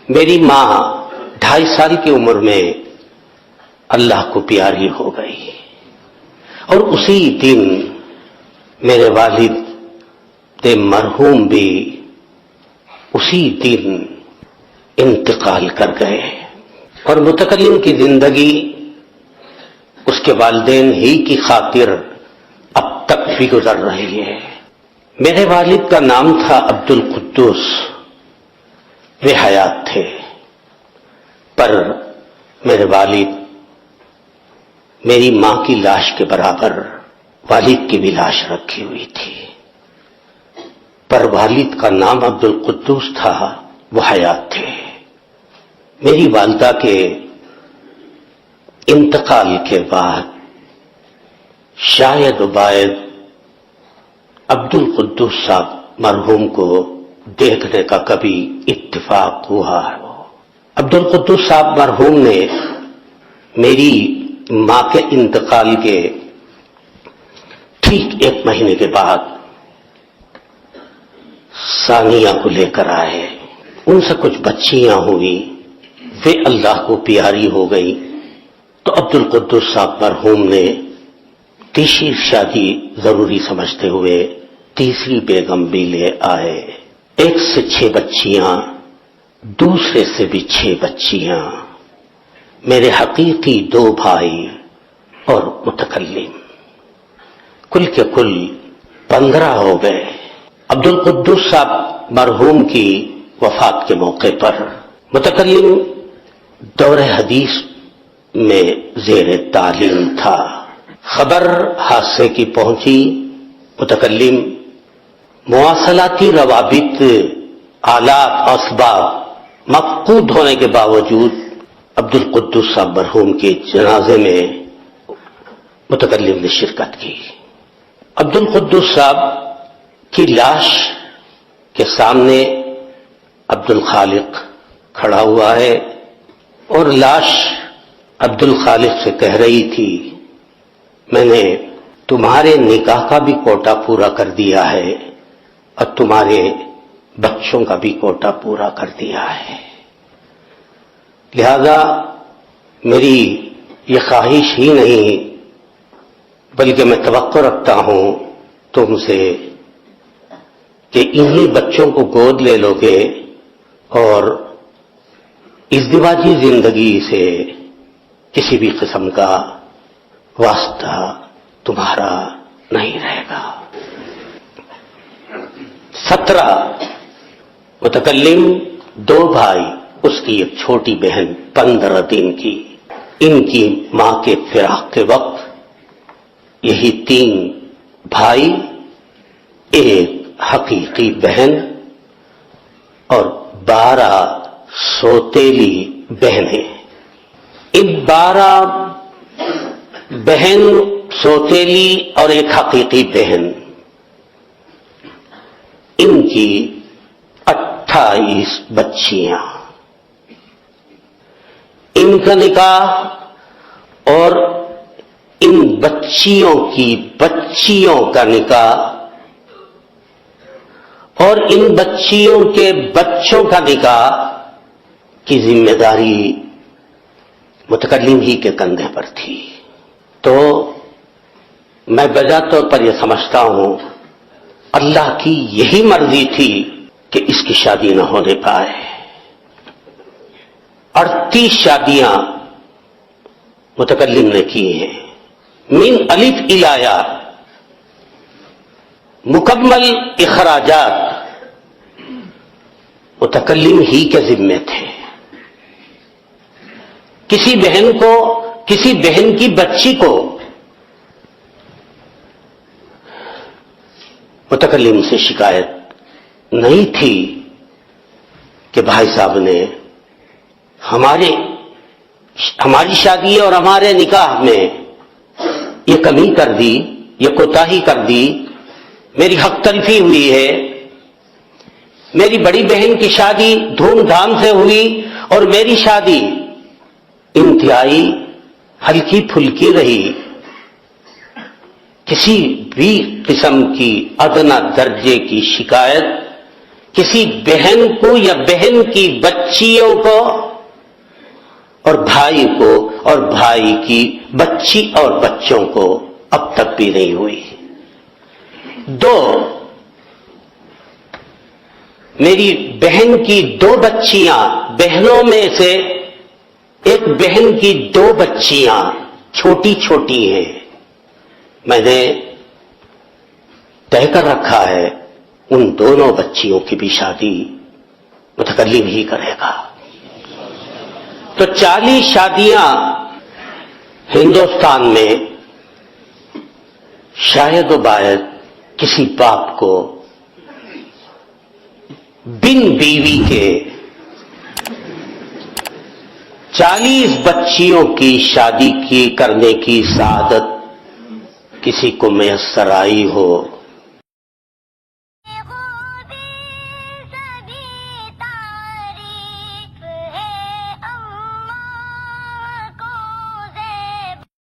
میری ماں 2.5 سال کی عمر میں اللہ کو پیاری ہو گئی اور اسی دن میرے والد مرحوم بھی اسی دن انتقال کر گئے اور متکلم کی زندگی اس کے والدین ہی کی خاطر اب تک بھی گزر رہی ہے۔ میرے والد کا نام تھا عبد القدوس، وہ حیات تھے، پر میرے والد میری ماں کی لاش کے برابر والد کی بھی لاش رکھی ہوئی تھی، پر والد کا نام عبد القدوس تھا، وہ حیات تھے۔ میری والدہ کے انتقال کے بعد شاید و باید عبد القدوس صاحب مرحوم کو دیکھنے کا کبھی اتفاق ہوا ہے۔ عبد القدوس صاحب مرحوم نے میری ماں کے انتقال کے ٹھیک 1 مہینے کے بعد ثانیہ کو لے کر آئے، ان سے کچھ بچیاں ہوئی، وہ اللہ کو پیاری ہو گئی، تو عبد القدوس صاحب مرحوم نے تیسری شادی ضروری سمجھتے ہوئے تیسری بیگم بھی لے آئے۔ 1 سے 6 بچیاں، دوسرے سے بھی 6 بچیاں، میرے حقیقی 2 بھائی اور متکلم، کل کے کل 15 ہو گئے۔ عبد القدوس صاحب مرحوم کی وفات کے موقع پر متکلم دور حدیث میں زیر تعلیم تھا۔ خبر حادثے کی پہنچی، متکلم مواصلاتی روابط، آلات، اسباب مفقود ہونے کے باوجود عبد القدوس صاحب مرحوم کے جنازے میں متکلم نے شرکت کی۔ عبد القدوس صاحب کی لاش کے سامنے عبد الخالق کھڑا ہوا ہے اور لاش عبد الخالق سے کہہ رہی تھی، میں نے تمہارے نکاح کا بھی کوٹا پورا کر دیا ہے اور تمہارے بچوں کا بھی کوٹا پورا کر دیا ہے، لہذا میری یہ خواہش ہی نہیں بلکہ میں توقع رکھتا ہوں تم سے کہ انہی بچوں کو گود لے لو گے اور ازدواجی زندگی سے کسی بھی قسم کا واسطہ تمہارا نہیں رہے گا۔ 17 متکلم، 2 بھائی، اس کی ایک چھوٹی بہن 15 دن کی، ان کی ماں کے فراق کے وقت یہی 3 بھائی، 1 حقیقی بہن اور 12 سوتیلی بہنیں۔ ان 12 بہن، سوتیلی اور 1 حقیقی بہن، ان کی 28 بچیاں، ان کا نکاح اور ان بچیوں کی بچیوں کا نکاح اور ان بچیوں کے بچوں کا نکاح کی ذمہ داری متکلم ہی کے کندھے پر تھی۔ تو میں بجا طور پر یہ سمجھتا ہوں اللہ کی یہی مرضی تھی کہ اس کی شادی نہ ہونے پائے۔ 38 شادیاں متکلم نے کی ہیں، من الف الی یا، مکمل اخراجات متکلم ہی کے ذمے تھے۔ کسی بہن کی بچی کو متکلم سے شکایت نہیں تھی کہ بھائی صاحب نے ہماری شادی اور ہمارے نکاح میں یہ کمی کر دی، یہ کوتاہی کر دی، میری حق تلفی ہوئی ہے، میری بڑی بہن کی شادی دھوم دھام سے ہوئی اور میری شادی انتہائی ہلکی پھلکی رہی، کسی بھی قسم کی ادنی درجے کی شکایت کسی بہن کو یا بہن کی بچیوں کو اور بھائی کو اور بھائی کی بچی اور بچوں کو اب تک بھی نہیں ہوئی. دو، میری بہن کی دو بچیاں، بہنوں میں سے ایک بہن کی دو بچیاں چھوٹی چھوٹی ہیں، میں نے طے کر رکھا ہے ان دونوں بچیوں کی بھی شادی متکلم ہی کرے گا. تو 40 شادیاں ہندوستان میں شاید و باید کسی باپ کو بن بیوی کے 40 بچیوں کی شادی کرنے کی سعادت کسی کو میسر آئی ہو